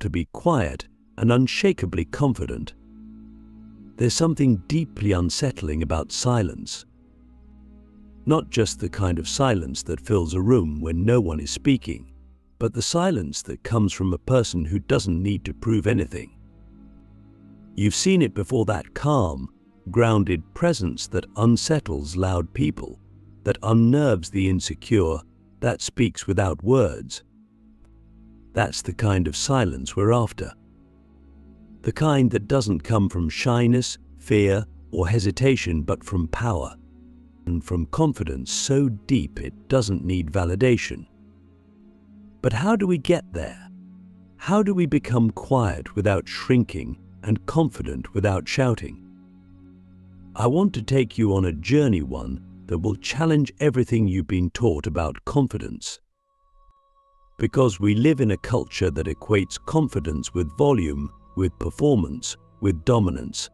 to be quiet and unshakably confident. There's something deeply unsettling about silence. Not just the kind of silence that fills a room when no one is speaking, but the silence that comes from a person who doesn't need to prove anything. You've seen it before, that calm, grounded presence that unsettles loud people, that unnerves the insecure, that speaks without words. That's the kind of silence we're after. The kind that doesn't come from shyness, fear, or hesitation, but from power, and from confidence so deep it doesn't need validation. But how do we get there? How do we become quiet without shrinking and confident without shouting? I want to take you on a journey, one that will challenge everything you've been taught about confidence. Because we live in a culture that equates confidence with volume, with performance, with dominance.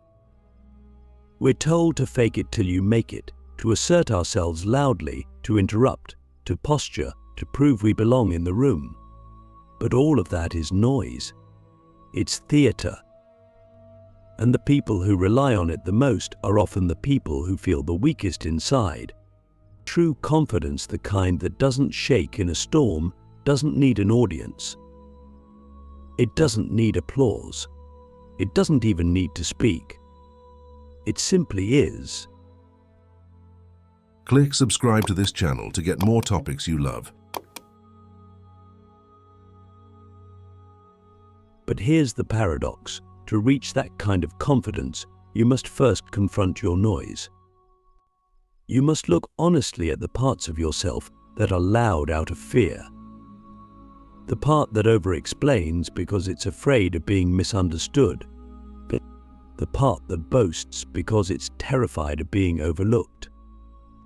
We're told to fake it till you make it, to assert ourselves loudly, to interrupt, to posture, to prove we belong in the room. But all of that is noise. It's theater. And the people who rely on it the most are often the people who feel the weakest inside. True confidence, the kind that doesn't shake in a storm, doesn't need an audience. It doesn't need applause. It doesn't even need to speak. It simply is. Click subscribe to this channel to get more topics you love. But here's the paradox. To reach that kind of confidence, you must first confront your noise. You must look honestly at the parts of yourself that are loud out of fear. The part that over-explains because it's afraid of being misunderstood. The part that boasts because it's terrified of being overlooked.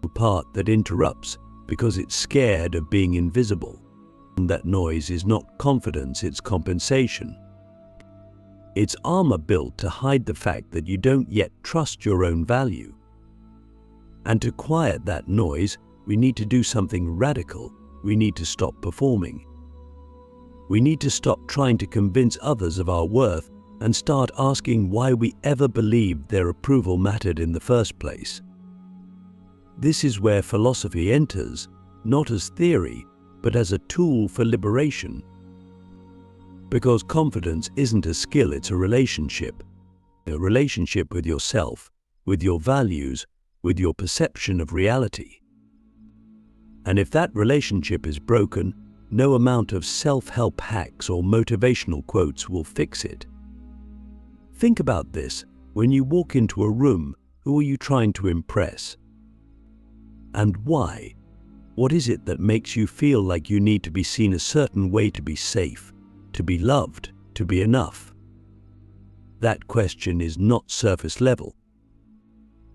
The part that interrupts because it's scared of being invisible. And that noise is not confidence, it's compensation. It's armor built to hide the fact that you don't yet trust your own value. And to quiet that noise, we need to do something radical. We need to stop performing. We need to stop trying to convince others of our worth and start asking why we ever believed their approval mattered in the first place. This is where philosophy enters, not as theory, but as a tool for liberation. Because confidence isn't a skill, it's a relationship. A relationship with yourself, with your values, with your perception of reality. And if that relationship is broken, no amount of self-help hacks or motivational quotes will fix it. Think about this. When you walk into a room, who are you trying to impress? And why? What is it that makes you feel like you need to be seen a certain way to be safe, to be loved, to be enough? That question is not surface level.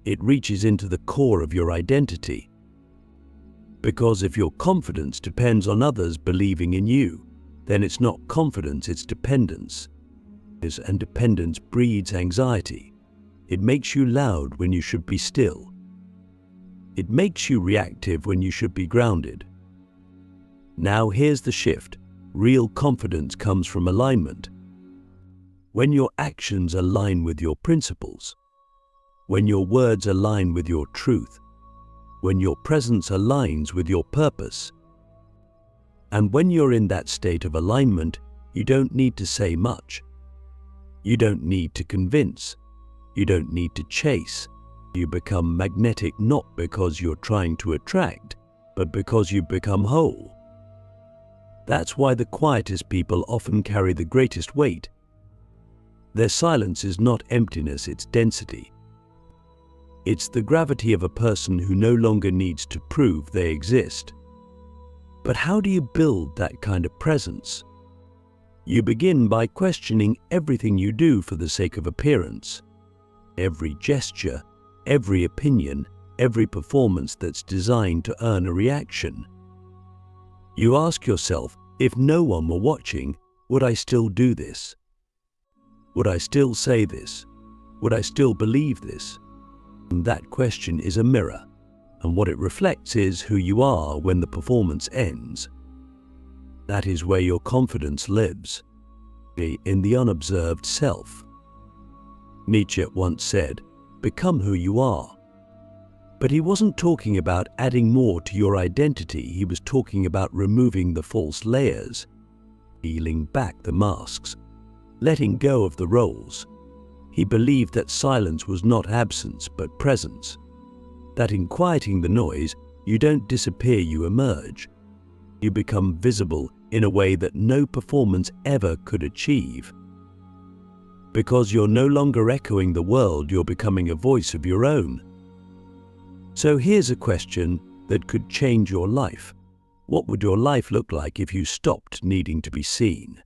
It reaches into the core of your identity. Because if your confidence depends on others believing in you, then it's not confidence, it's dependence. And dependence breeds anxiety. It makes you loud when you should be still. It makes you reactive when you should be grounded. Now here's the shift. Real confidence comes from alignment. When your actions align with your principles, when your words align with your truth, when your presence aligns with your purpose. And when you're in that state of alignment, you don't need to say much. You don't need to convince. You don't need to chase. You become magnetic not because you're trying to attract, but because you become whole. That's why the quietest people often carry the greatest weight. Their silence is not emptiness, it's density. It's the gravity of a person who no longer needs to prove they exist. But how do you build that kind of presence? You begin by questioning everything you do for the sake of appearance. Every gesture, every opinion, every performance that's designed to earn a reaction. You ask yourself, if no one were watching, would I still do this? Would I still say this? Would I still believe this? And that question is a mirror, and what it reflects is who you are when the performance ends. That is where your confidence lives. in the unobserved self. Nietzsche once said, "Become who you are." But he wasn't talking about adding more to your identity, he was talking about removing the false layers, peeling back the masks, letting go of the roles. He believed that silence was not absence but presence, that in quieting the noise, you don't disappear, you emerge. You become visible in a way that no performance ever could achieve. Because you're no longer echoing the world, you're becoming a voice of your own. So here's a question that could change your life. What would your life look like if you stopped needing to be seen?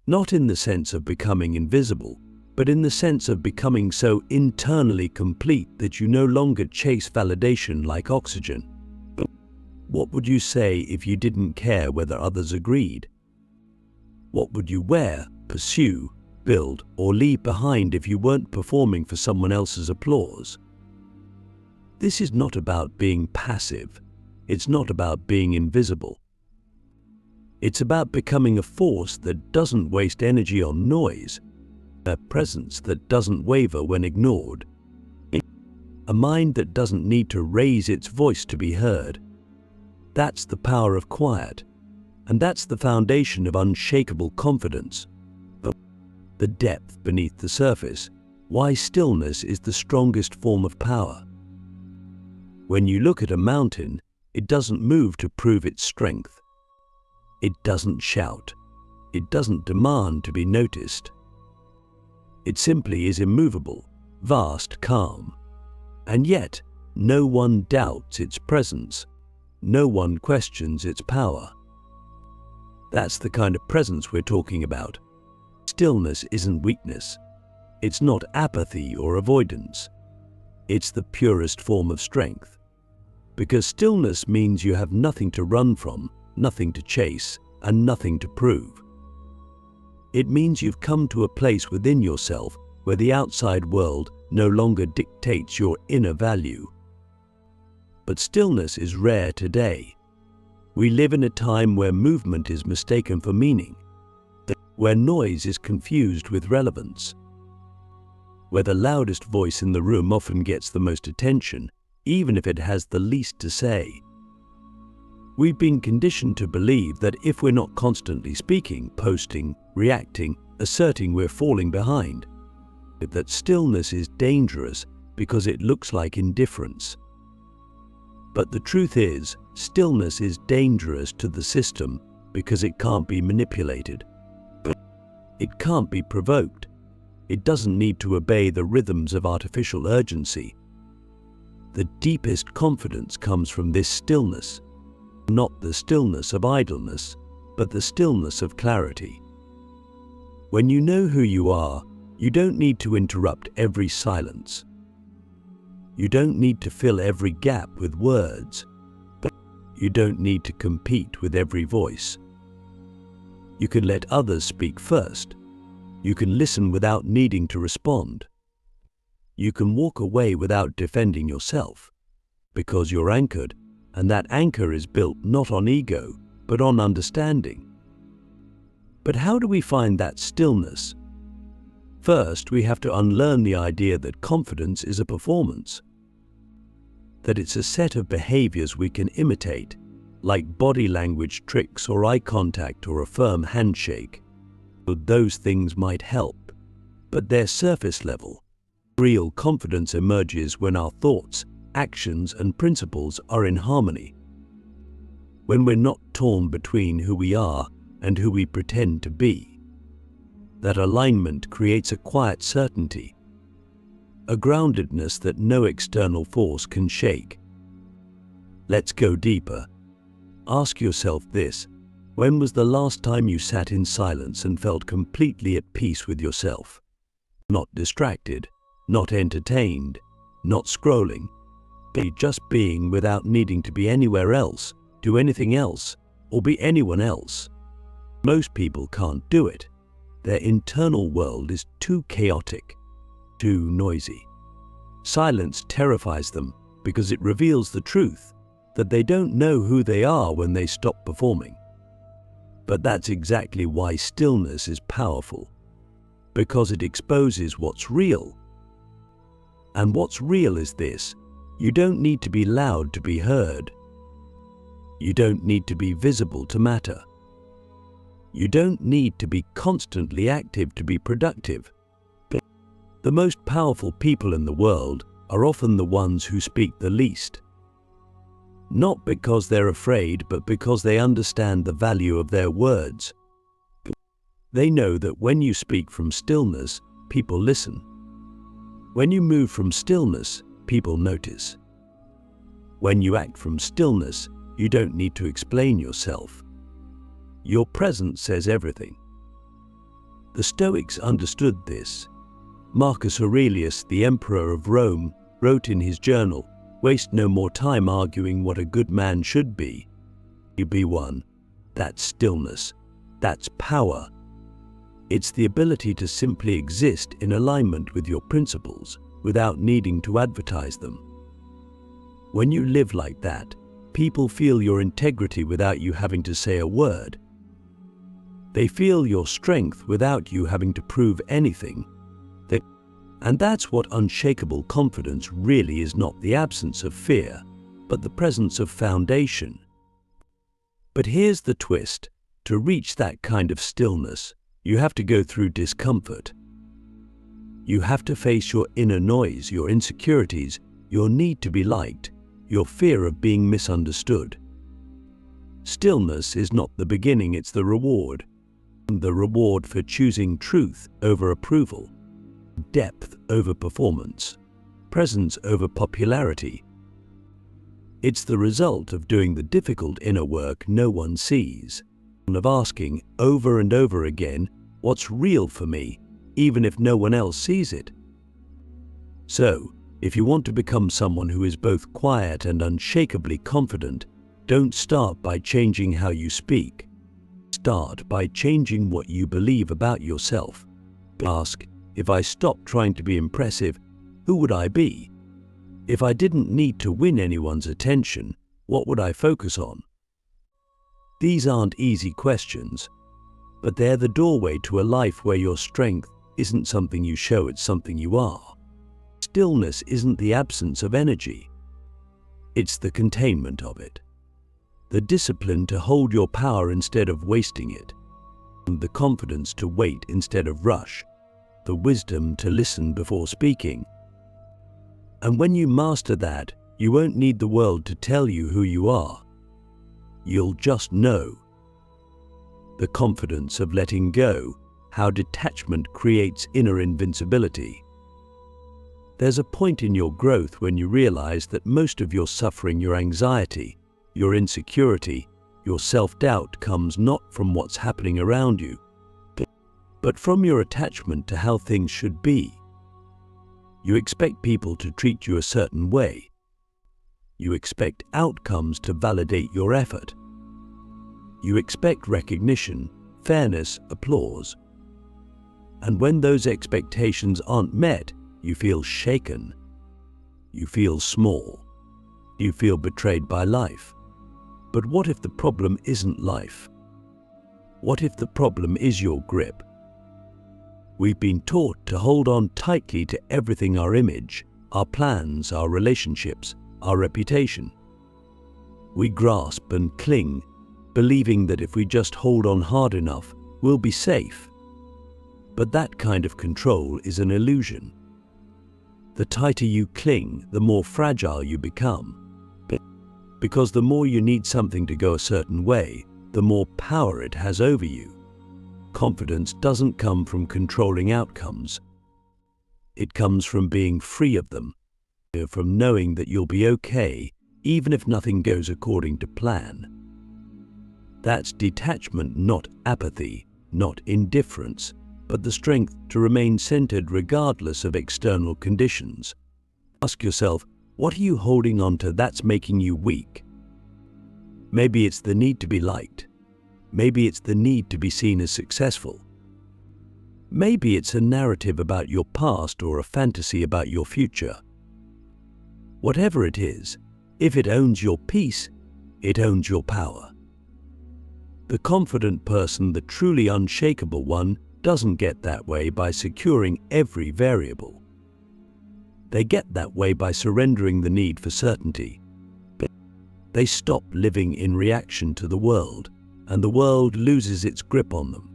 Not in the sense of becoming invisible, but in the sense of becoming so internally complete that you no longer chase validation like oxygen. What would you say if you didn't care whether others agreed? What would you wear, pursue, build, or leave behind if you weren't performing for someone else's applause? This is not about being passive. It's not about being invisible. It's about becoming a force that doesn't waste energy on noise, a presence that doesn't waver when ignored, a mind that doesn't need to raise its voice to be heard. That's the power of quiet, and that's the foundation of unshakable confidence. The depth beneath the surface, why stillness is the strongest form of power. When you look at a mountain, it doesn't move to prove its strength. It doesn't shout. It doesn't demand to be noticed. It simply is immovable, vast, calm. And yet, no one doubts its presence. No one questions its power. That's the kind of presence we're talking about. Stillness isn't weakness. It's not apathy or avoidance. It's the purest form of strength. Because stillness means you have nothing to run from, nothing to chase, and nothing to prove. It means you've come to a place within yourself where the outside world no longer dictates your inner value. But stillness is rare today. We live in a time where movement is mistaken for meaning, where noise is confused with relevance, where the loudest voice in the room often gets the most attention, even if it has the least to say. We've been conditioned to believe that if we're not constantly speaking, posting, reacting, asserting, we're falling behind. That stillness is dangerous because it looks like indifference. But the truth is, stillness is dangerous to the system because it can't be manipulated. It can't be provoked. It doesn't need to obey the rhythms of artificial urgency. The deepest confidence comes from this stillness. Not the stillness of idleness, but the stillness of clarity. When you know who you are, you don't need to interrupt every silence. You don't need to fill every gap with words. You don't need to compete with every voice. You can let others speak first. You can listen without needing to respond. You can walk away without defending yourself, because you're anchored, and that anchor is built not on ego, but on understanding. But how do we find that stillness? First, we have to unlearn the idea that confidence is a performance, that it's a set of behaviors we can imitate, like body language tricks or eye contact or a firm handshake. Those things might help, but they're surface level. Real confidence emerges when our thoughts, actions, and principles are in harmony. When we're not torn between who we are and who we pretend to be. That alignment creates a quiet certainty, a groundedness that no external force can shake. Let's go deeper. Ask yourself this: when was the last time you sat in silence and felt completely at peace with yourself? Not distracted, not entertained, not scrolling, but just being without needing to be anywhere else, do anything else, or be anyone else. Most people can't do it. Their internal world is too chaotic, too noisy. Silence terrifies them because it reveals the truth that they don't know who they are when they stop performing. But that's exactly why stillness is powerful, because it exposes what's real. And what's real is this: you don't need to be loud to be heard. You don't need to be visible to matter. You don't need to be constantly active to be productive. The most powerful people in the world are often the ones who speak the least. Not because they're afraid, but because they understand the value of their words. They know that when you speak from stillness, people listen. When you move from stillness, people notice. When you act from stillness, you don't need to explain yourself. Your presence says everything. The Stoics understood this. Marcus Aurelius, the Emperor of Rome, wrote in his journal, "Waste no more time arguing what a good man should be. You be one." That's stillness. That's power. It's the ability to simply exist in alignment with your principles without needing to advertise them. When you live like that, people feel your integrity without you having to say a word. They feel your strength without you having to prove anything. And that's what unshakable confidence really is: not the absence of fear, but the presence of foundation. But here's the twist: to reach that kind of stillness, you have to go through discomfort. You have to face your inner noise, your insecurities, your need to be liked, your fear of being misunderstood. Stillness is not the beginning, it's the reward. The reward for choosing truth over approval, depth over performance, presence over popularity. It's the result of doing the difficult inner work no one sees, of asking over and over again, what's real for me, even if no one else sees it. So, if you want to become someone who is both quiet and unshakably confident, don't start by changing how you speak. Start by changing what you believe about yourself. Ask, if I stopped trying to be impressive, who would I be? If I didn't need to win anyone's attention, what would I focus on? These aren't easy questions, but they're the doorway to a life where your strength isn't something you show, it's something you are. Stillness isn't the absence of energy. It's the containment of it. The discipline to hold your power instead of wasting it. And the confidence to wait instead of rush. The wisdom to listen before speaking. And when you master that, you won't need the world to tell you who you are. You'll just know. The confidence of letting go, how detachment creates inner invincibility. There's a point in your growth when you realize that most of your suffering, your anxiety, your insecurity, your self-doubt comes not from what's happening around you, but from your attachment to how things should be. You expect people to treat you a certain way. You expect outcomes to validate your effort. You expect recognition, fairness, applause. And when those expectations aren't met, you feel shaken. You feel small. You feel betrayed by life. But what if the problem isn't life? What if the problem is your grip? We've been taught to hold on tightly to everything: our image, our plans, our relationships, our reputation. We grasp and cling, believing that if we just hold on hard enough, we'll be safe. But that kind of control is an illusion. The tighter you cling, the more fragile you become. Because the more you need something to go a certain way, the more power it has over you. Confidence doesn't come from controlling outcomes. It comes from being free of them, from knowing that you'll be okay, even if nothing goes according to plan. That's detachment, not apathy, not indifference, but the strength to remain centered regardless of external conditions. Ask yourself, what are you holding on to that's making you weak? Maybe it's the need to be liked. Maybe it's the need to be seen as successful. Maybe it's a narrative about your past or a fantasy about your future. Whatever it is, if it owns your peace, it owns your power. The confident person, the truly unshakable one, doesn't get that way by securing every variable. They get that way by surrendering the need for certainty. They stop living in reaction to the world, and the world loses its grip on them.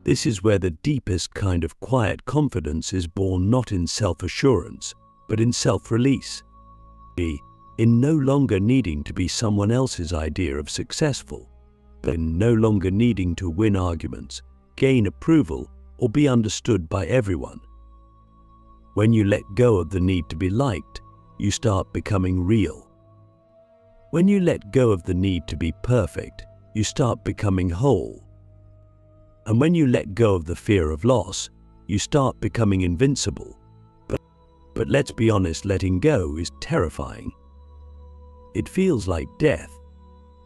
This is where the deepest kind of quiet confidence is born, not in self-assurance, but in self-release. In no longer needing to be someone else's idea of successful, but in no longer needing to win arguments, gain approval, or be understood by everyone. When you let go of the need to be liked, you start becoming real. When you let go of the need to be perfect, you start becoming whole. And when you let go of the fear of loss, you start becoming invincible. But let's be honest, letting go is terrifying. It feels like death.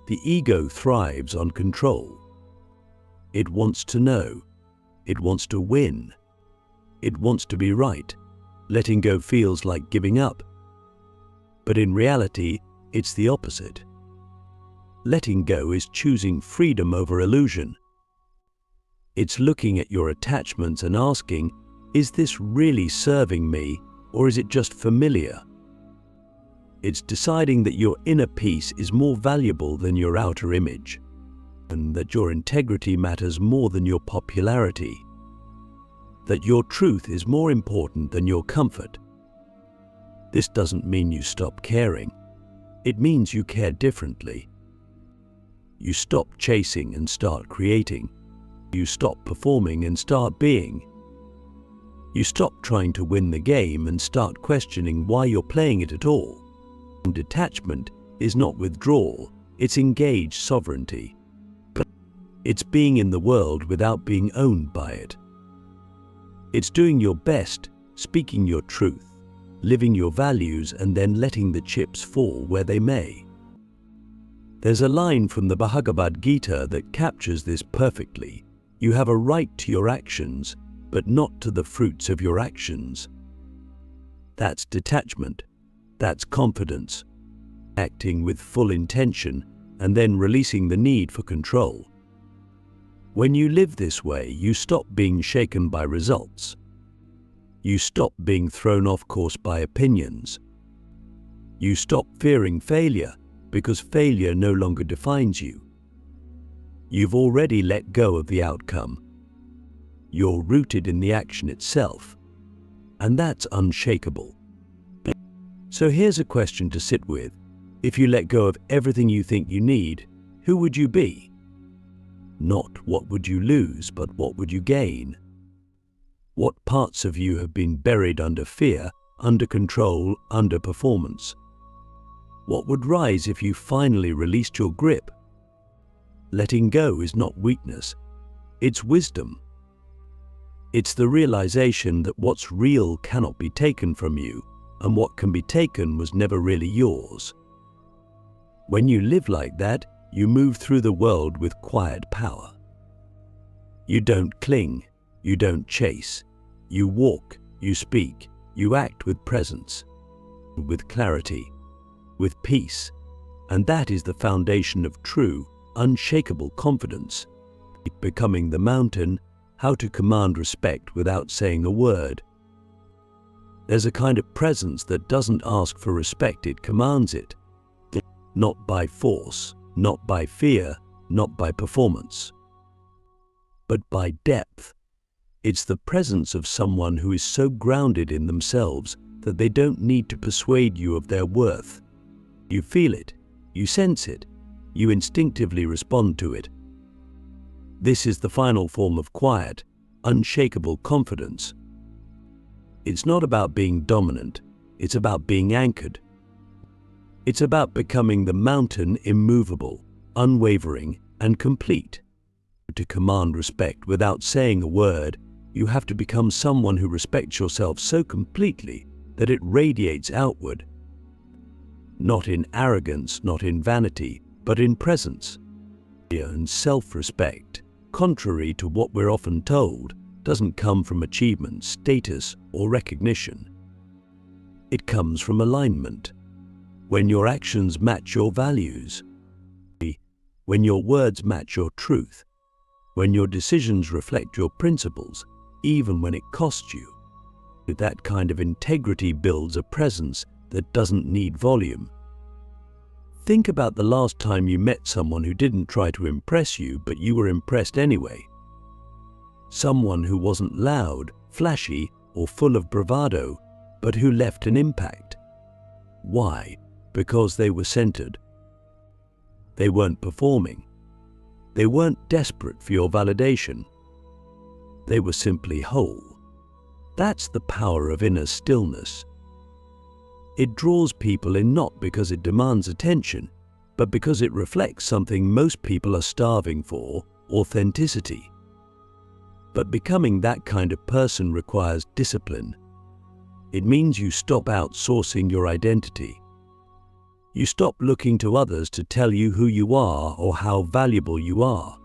The ego thrives on control. It wants to know. It wants to win. It wants to be right. Letting go feels like giving up. But in reality, it's the opposite. Letting go is choosing freedom over illusion. It's looking at your attachments and asking, is this really serving me, or is it just familiar? It's deciding that your inner peace is more valuable than your outer image, and that your integrity matters more than your popularity, that your truth is more important than your comfort. This doesn't mean you stop caring. It means you care differently. You stop chasing and start creating. You stop performing and start being. You stop trying to win the game and start questioning why you're playing it at all. Detachment is not withdrawal, it's engaged sovereignty. It's being in the world without being owned by it. It's doing your best, speaking your truth, living your values, and then letting the chips fall where they may. There's a line from the Bhagavad Gita that captures this perfectly. You have a right to your actions, but not to the fruits of your actions. That's detachment. That's confidence. Acting with full intention and then releasing the need for control. When you live this way, you stop being shaken by results. You stop being thrown off course by opinions. You stop fearing failure because failure no longer defines you. You've already let go of the outcome. You're rooted in the action itself, and that's unshakable. So here's a question to sit with. If you let go of everything you think you need, who would you be? Not what would you lose, but what would you gain? What parts of you have been buried under fear, under control, under performance? What would rise if you finally released your grip? Letting go is not weakness, it's wisdom. It's the realization that what's real cannot be taken from you, and what can be taken was never really yours. When you live like that, you move through the world with quiet power. You don't cling, you don't chase. You walk, you speak, you act with presence, with clarity, with peace. And that is the foundation of true, unshakable confidence. Becoming the mountain, how to command respect without saying a word. There's a kind of presence that doesn't ask for respect, it commands it. Not by force, not by fear, not by performance, but by depth. It's the presence of someone who is so grounded in themselves that they don't need to persuade you of their worth. You feel it, you sense it, you instinctively respond to it. This is the final form of quiet, unshakable confidence. It's not about being dominant, it's about being anchored. It's about becoming the mountain, immovable, unwavering, and complete. To command respect without saying a word, you have to become someone who respects yourself so completely that it radiates outward. Not in arrogance, not in vanity, but in presence. And self-respect, contrary to what we're often told, doesn't come from achievement, status, or recognition. It comes from alignment. When your actions match your values. when your words match your truth, when your decisions reflect your principles, even when it costs you. That kind of integrity builds a presence that doesn't need volume. Think about the last time you met someone who didn't try to impress you, but you were impressed anyway. Someone who wasn't loud, flashy, or full of bravado, but who left an impact. Why? Because they were centered. They weren't performing. They weren't desperate for your validation. They were simply whole. That's the power of inner stillness. It draws people in not because it demands attention, but because it reflects something most people are starving for: authenticity. But becoming that kind of person requires discipline. It means you stop outsourcing your identity. You stop looking to others to tell you who you are or how valuable you are.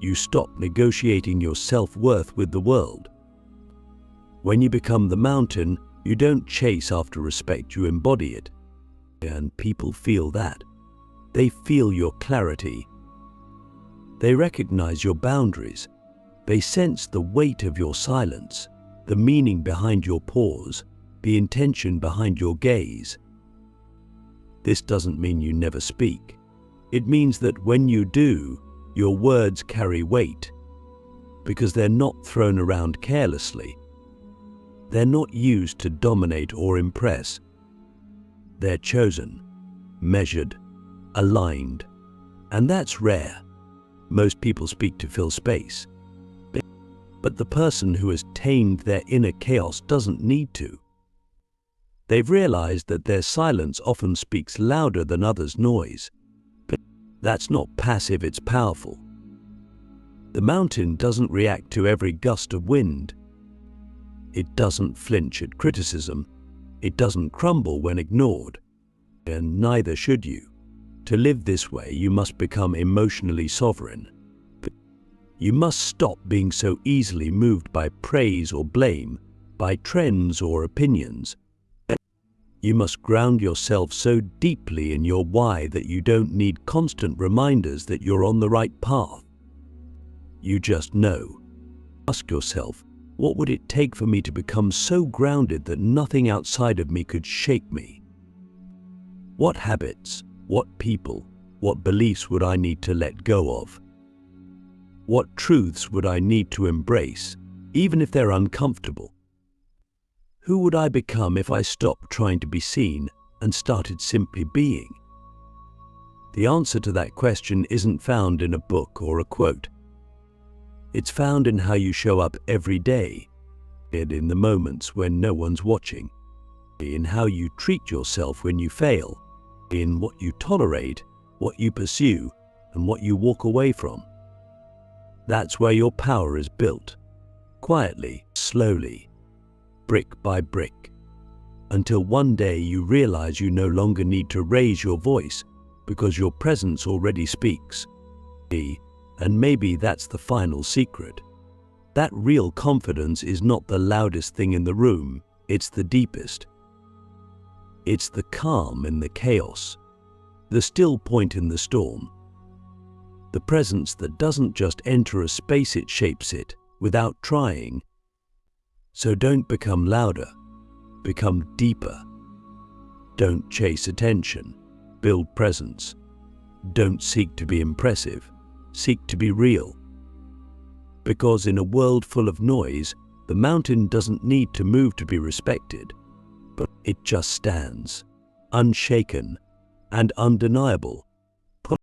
You stop negotiating your self-worth with the world. When you become the mountain, you don't chase after respect, you embody it. And people feel that. They feel your clarity. They recognize your boundaries. They sense the weight of your silence, the meaning behind your pause, the intention behind your gaze. This doesn't mean you never speak. It means that when you do, your words carry weight, because they're not thrown around carelessly. They're not used to dominate or impress. They're chosen, measured, aligned. And that's rare. Most people speak to fill space. But the person who has tamed their inner chaos doesn't need to. They've realized that their silence often speaks louder than others' noise. But that's not passive, it's powerful. The mountain doesn't react to every gust of wind. It doesn't flinch at criticism. It doesn't crumble when ignored. And neither should you. To live this way, you must become emotionally sovereign. You must stop being so easily moved by praise or blame, by trends or opinions. You must ground yourself so deeply in your why that you don't need constant reminders that you're on the right path. You just know. Ask yourself, what would it take for me to become so grounded that nothing outside of me could shake me? What habits, what people, what beliefs would I need to let go of? What truths would I need to embrace, even if they're uncomfortable? Who would I become if I stopped trying to be seen and started simply being? The answer to that question isn't found in a book or a quote. It's found in how you show up every day, and in the moments when no one's watching, in how you treat yourself when you fail, in what you tolerate, what you pursue, and what you walk away from. That's where your power is built, quietly, slowly, brick by brick, until one day you realize you no longer need to raise your voice because your presence already speaks. And maybe that's the final secret. That real confidence is not the loudest thing in the room, it's the deepest. It's the calm in the chaos, the still point in the storm. The presence that doesn't just enter a space, it shapes it without trying. So don't become louder, become deeper. Don't chase attention, build presence. Don't seek to be impressive, seek to be real. Because in a world full of noise, the mountain doesn't need to move to be respected, but it just stands, unshaken and undeniable.